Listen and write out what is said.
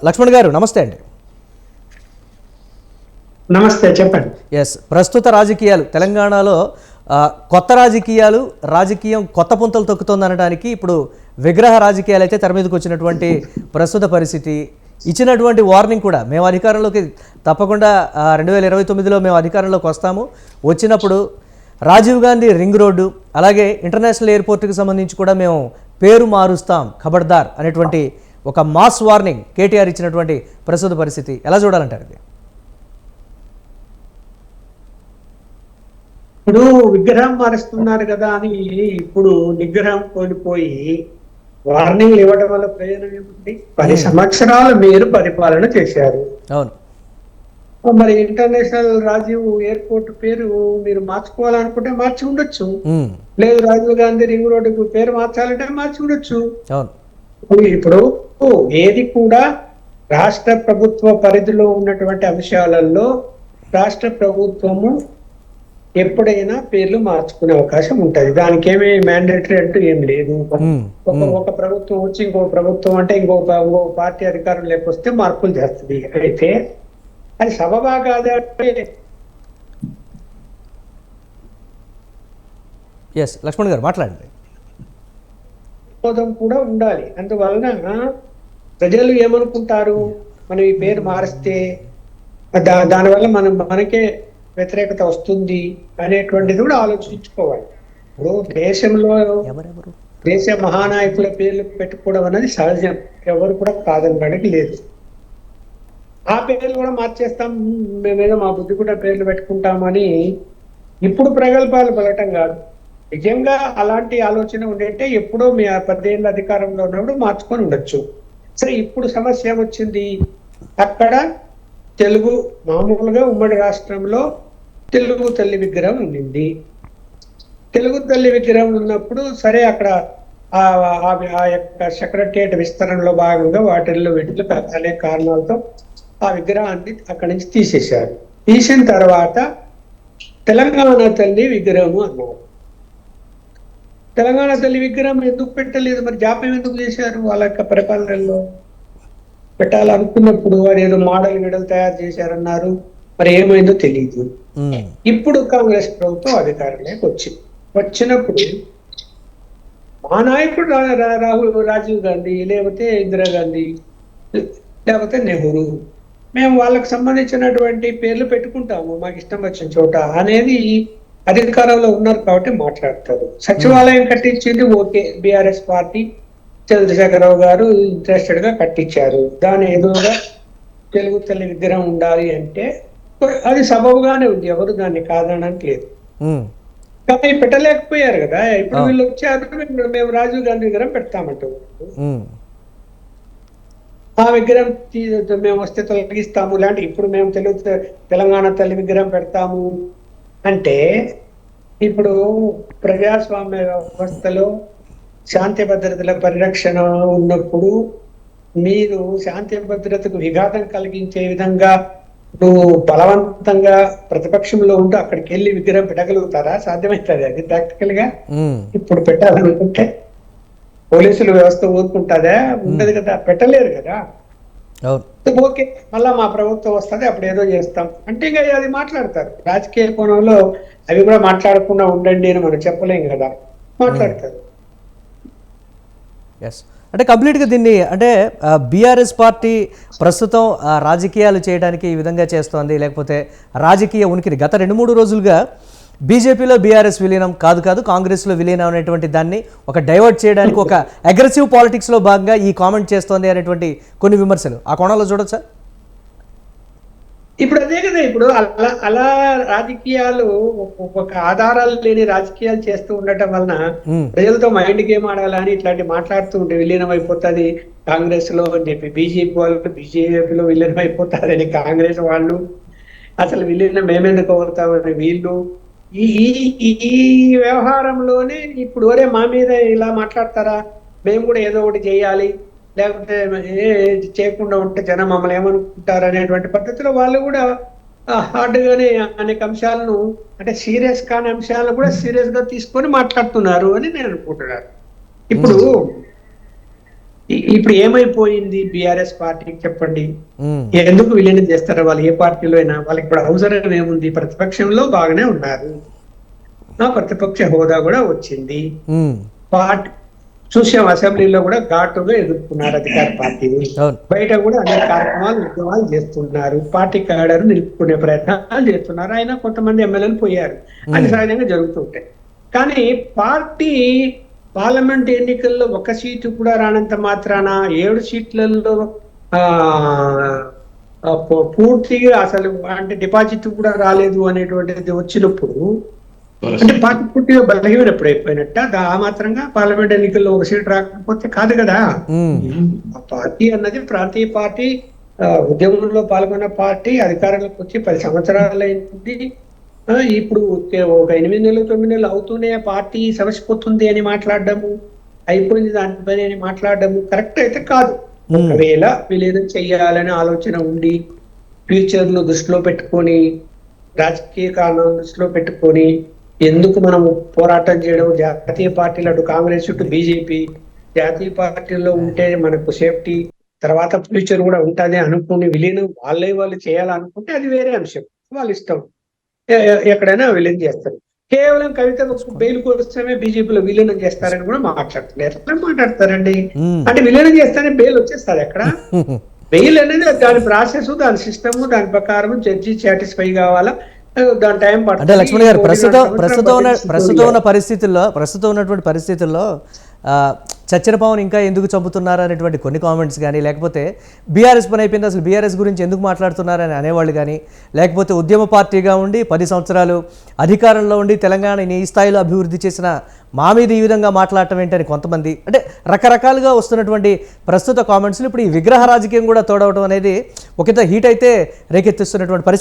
లక్ష్మణ్ గారు నమస్తే అండి. నమస్తే, చెప్పండి. ఎస్, ప్రస్తుత రాజకీయాలు తెలంగాణలో కొత్త రాజకీయం కొత్త పుంతలు తొక్కుతోంది అనడానికి ఇప్పుడు విగ్రహ రాజకీయాలు అయితే తెర మీదకి వచ్చినటువంటి ప్రస్తుత పరిస్థితి. ఇచ్చినటువంటి వార్నింగ్ కూడా, మేము అధికారంలోకి తప్పకుండా 2029లో మేము అధికారంలోకి వస్తాము, వచ్చినప్పుడు రాజీవ్ గాంధీ రింగ్ రోడ్డు అలాగే ఇంటర్నేషనల్ ఎయిర్పోర్ట్కి సంబంధించి కూడా మేము పేరు మారుస్తాం ఖబర్దార్ అనేటువంటి ఒక మాస్ వార్నింగ్ కేటీఆర్ ఇచ్చినటువంటి ప్రస్తుత పరిస్థితి ఎలా చూడాలంటారు? ఇది ఇప్పుడు విగ్రహం మారుస్తున్నారు కదా అని ఇప్పుడు నిగ్రహం కోల్పోయి వార్నింగ్లు ఇవ్వడం వల్ల ప్రయోజనం ఏమిటి? 10 సంవత్సరాలు మీరు పరిపాలన చేశారు. అవును, మరి ఇంటర్నేషనల్ రాజీవ్ ఎయిర్పోర్ట్ పేరు మీరు మార్చుకోవాలనుకుంటే మార్చి ఉండొచ్చు, లేదు రాజీవ్ గాంధీ రింగ్ రోడ్డుకు పేరు మార్చాలంటే మార్చి ఉండొచ్చు. ఇప్పుడు ఏది కూడా రాష్ట్ర ప్రభుత్వ పరిధిలో ఉన్నటువంటి అంశాలలో రాష్ట్ర ప్రభుత్వము ఎప్పుడైనా పేర్లు మార్చుకునే అవకాశం ఉంటది. దానికి ఏమీ మ్యాండేటరీ అంటూ ఏం లేదు. ఒక ప్రభుత్వం వచ్చి ఇంకో ప్రభుత్వం అంటే ఇంకో పార్టీ అధికారం లేకొస్తే మార్పులు చేస్తుంది. అయితే అది సబబా కాదంటే లక్ష్మణ్ గారు మాట్లాడండి. కూడా ఉండాలి. అందువలన ప్రజలు ఏమనుకుంటారు, మనం ఈ పేరు మారిస్తే దానివల్ల మనకే వ్యతిరేకత వస్తుంది అనేటువంటిది కూడా ఆలోచించుకోవాలి. ఇప్పుడు దేశంలో దేశ మహానాయకుల పేర్లు పెట్టుకోవడం అనేది సహజం, ఎవరు కూడా కాదనడానికి లేదు. ఆ పేర్లు కూడా మార్చేస్తాం, మేమేదో మా బుద్ధి కూడా పేర్లు పెట్టుకుంటామని ఇప్పుడు ప్రగల్భాలు పలటం కాదు. నిజంగా అలాంటి ఆలోచన ఉండేంటే ఎప్పుడో మీ 10 ఏళ్ళ అధికారంలో ఉన్నప్పుడు మార్చుకొని ఉండొచ్చు. సరే, ఇప్పుడు సమస్య ఏమొచ్చింది? అక్కడ తెలుగు మామూలుగా ఉమ్మడి రాష్ట్రంలో తెలుగు తల్లి విగ్రహం ఉండింది. తెలుగు తల్లి విగ్రహం ఉన్నప్పుడు సరే, అక్కడ ఆ యొక్క సెక్రటరియట్ విస్తరణలో భాగంగా వీటిలో అనేక కారణాలతో ఆ విగ్రహాన్ని అక్కడి నుంచి తీసేశారు. తీసిన తర్వాత తెలంగాణ తల్లి విగ్రహము అన్నారు. తెలంగాణ తల్లి విగ్రహం ఎందుకు పెట్టలేదు? మరి జాప్యం ఎందుకు చేశారు? వాళ్ళ యొక్క పరిపాలనలో పెట్టాలనుకున్నప్పుడు వారు ఏదో మోడల్ తయారు చేశారన్నారు, మరి ఏమైందో తెలియదు. ఇప్పుడు కాంగ్రెస్ ప్రభుత్వం అధికారంలోకి వచ్చినప్పుడు మా నాయకుడు రాజీవ్ గాంధీ, లేకపోతే ఇందిరాగాంధీ, లేకపోతే నెహ్రూ, మేము వాళ్ళకి సంబంధించినటువంటి పేర్లు పెట్టుకుంటాము మాకు ఇష్టం వచ్చిన చోట అనేది అధికారంలో ఉన్నారు కాబట్టి మాట్లాడతారు. సచివాలయం కట్టించింది ఓకే, బీఆర్ఎస్ పార్టీ చంద్రశేఖరరావు గారు ఇంట్రెస్టెడ్ గా కట్టించారు. దాని ఎదురుగా తెలుగు తల్లి విగ్రహం ఉండాలి అంటే అది సబబుగానే ఉంది, ఎవరు దాన్ని కాదనడానికి లేదు. కానీ పెట్టలేకపోయారు కదా. ఇప్పుడు వీళ్ళు వచ్చారు, మేము రాజీవ్ గాంధీ విగ్రహం పెడతామంటారు. ఆ విగ్రహం మేము వస్తే తొలగిస్తాము, లేదంటే ఇప్పుడు మేము తెలంగాణ తల్లి విగ్రహం పెడతాము అంటే, ఇప్పుడు ప్రజాస్వామ్య వ్యవస్థలో శాంతి భద్రతల పరిరక్షణ ఉన్నప్పుడు మీరు శాంతి భద్రతకు విఘాతం కలిగించే విధంగా నువ్వు బలవంతంగా ప్రతిపక్షంలో ఉంటూ అక్కడికి వెళ్ళి విగ్రహం పెట్టగలుగుతారా? సాధ్యమవుతుంది అది ప్రాక్టికల్ గా? ఇప్పుడు పెట్టాలనుకుంటే పోలీసుల వ్యవస్థ ఊరుకుంటుందా? ఉండదు కదా, పెట్టలేరు కదా. ఓకే, మళ్ళా మా ప్రభుత్వం వస్తుంది అప్పుడు ఏదో చేస్తాం అంటే ఇంకా అది మాట్లాడతారు. రాజకీయ కోణంలో అవి కూడా మాట్లాడకుండా ఉండండి అని మనం చెప్పలేం కదా, మాట్లాడతారు. అంటే కంప్లీట్గా దీన్ని అంటే బీఆర్ఎస్ పార్టీ ప్రస్తుతం రాజకీయాలు చేయడానికి ఈ విధంగా చేస్తోంది, లేకపోతే రాజకీయ ఉనికిని గత 2-3 రోజులుగా బీజేపీలో బీఆర్ఎస్ విలీనం కాదు కాంగ్రెస్లో విలీనం అనేటువంటి దాన్ని ఒక డైవర్ట్ చేయడానికి ఒక అగ్రెసివ్ పాలిటిక్స్లో భాగంగా ఈ కామెంట్ చేస్తోంది అనేటువంటి కొన్ని విమర్శలు ఆ కోణంలో చూడొచ్చా? ఇప్పుడు అదే కదా, ఇప్పుడు అలా రాజకీయాలు ఒక ఆధారాలు లేని రాజకీయాలు చేస్తూ ఉండటం వలన ప్రజలతో మైండ్ గేమ్ ఆడాలని ఇట్లాంటి మాట్లాడుతూ ఉంటే విలీనం అయిపోతుంది కాంగ్రెస్ లో అని చెప్పి, బీజేపీ వాళ్ళు బీజేపీలో విలీనం అయిపోతారని కాంగ్రెస్ వాళ్ళు, అసలు విలీనం మేమెందుకు అవుతామని వీళ్ళు, ఈ వ్యవహారంలోనే ఇప్పుడు ఒరే మా మీద ఇలా మాట్లాడతారా, మేము కూడా ఏదో ఒకటి చేయాలి, లేకపోతే చేయకుండా ఉంటే జనం మమ్మల్ని ఏమనుకుంటారు అనేటువంటి పద్ధతిలో వాళ్ళు కూడా హార్డ్గానే అనేక అంశాలను, అంటే సీరియస్ కాని అంశాలను కూడా సీరియస్ గా తీసుకొని మాట్లాడుతున్నారు అని నేను అనుకుంటున్నాను. ఇప్పుడు ఇప్పుడు ఏమైపోయింది బీఆర్ఎస్ పార్టీకి చెప్పండి? ఉమ్, ఎందుకు విలీనం చేస్తారు? వాళ్ళు ఏ పార్టీలో అయినా వాళ్ళకి ఇప్పుడు అవసరం ఏముంది? ప్రతిపక్షంలో బాగానే ఉన్నారు, ప్రతిపక్ష హోదా కూడా వచ్చింది. ఉమ్, పార్టీ చూసాం, అసెంబ్లీలో కూడా ఘాటుగా ఎదుర్కొన్నారు అధికార పార్టీని. అవును. బయట కూడా అనేక కార్యక్రమాలు ఉద్యమాలు చేస్తున్నారు, పార్టీ క్యాడర్ నిలుపుకునే ప్రయత్నాలు చేస్తున్నారు. అయినా కొంతమంది ఎమ్మెల్యేలు పోయారు, అది సహజంగా జరుగుతుంటాయి. కానీ పార్టీ పార్లమెంట్ ఎన్నికల్లో ఒక సీటు కూడా రానంత మాత్రాన 7 సీట్లలో ఆ పూర్తిగా అసలు అంటే డిపాజిట్ కూడా రాలేదు అనేటువంటిది వచ్చినప్పుడు అంటే పార్టీ పూర్తిగా బలహీనప్పుడు అయిపోయినట్ట. ఆ మాత్రంగా పార్లమెంట్ ఎన్నికల్లో ఒక సీట్ రాకపోతే కాదు కదా. ఆ పార్టీ అన్నది ప్రాంతీయ పార్టీ, ఉద్యమంలో పాల్గొన్న పార్టీ, అధికారంలోకి వచ్చి 10 సంవత్సరాలైంది. ఇప్పుడు ఒక 8 నెలలు 9 నెలలు అవుతూనే పార్టీ సమసిపోతుంది అని మాట్లాడడము, అయిపోయింది దాని పని అని మాట్లాడడము కరెక్ట్ అయితే కాదు. ఒకవేళ విలీనం చెయ్యాలనే ఆలోచన ఉండి, ఫ్యూచర్ ను దృష్టిలో పెట్టుకొని, రాజకీయ కారణాలను దృష్టిలో పెట్టుకొని ఎందుకు మనం పోరాటం చేయడం, జాతీయ పార్టీలు అటు కాంగ్రెస్ ఇటు బీజేపీ జాతీయ పార్టీల్లో ఉంటే మనకు సేఫ్టీ, తర్వాత ఫ్యూచర్ కూడా ఉంటుంది అనుకుని విలీనం వాళ్ళు చేయాలనుకుంటే అది వేరే అంశం, వాళ్ళ ఇష్టం. ఎక్కడైనా విలీనం చేస్తారు. కేవలం కవిత బెయిల్ కోసమే బీజేపీలో విలీనం చేస్తారని కూడా మాట్లాడుతున్నారు. ఎట్లా మాట్లాడతారండి? అంటే విలీనం చేస్తేనే బెయిల్ వచ్చేస్తారు ఎక్కడ? బెయిల్ అనేది దాని ప్రాసెస్, దాని సిస్టమ్, దాని ప్రకారం జడ్జి సాటిస్ఫై కావాలా, దాని టైం అంటే పడుతుంది. లక్ష్మణ్ గారు ప్రస్తుతం ఉన్నటువంటి పరిస్థితుల్లో చచ్చిన పవన్ ఇంకా ఎందుకు చంపుతున్నారు అనేటువంటి కొన్ని కామెంట్స్ కానీ, లేకపోతే బీఆర్ఎస్ పని అయిపోయింది అసలు బీఆర్ఎస్ గురించి ఎందుకు మాట్లాడుతున్నారని అనేవాళ్ళు కానీ, లేకపోతే ఉద్యమ పార్టీగా ఉండి 10 సంవత్సరాలు అధికారంలో ఉండి తెలంగాణని ఈ స్థాయిలో అభివృద్ధి చేసిన మా మీద ఈ విధంగా మాట్లాడటం ఏంటని కొంతమంది, అంటే రకరకాలుగా వస్తున్నటువంటి ప్రస్తుత కామెంట్స్లు ఇప్పుడు ఈ విగ్రహ రాజకీయం కూడా తోడవడం అనేది ఒకంత హీట్ అయితే రేకెత్తిస్తున్నటువంటి పరిస్థితి.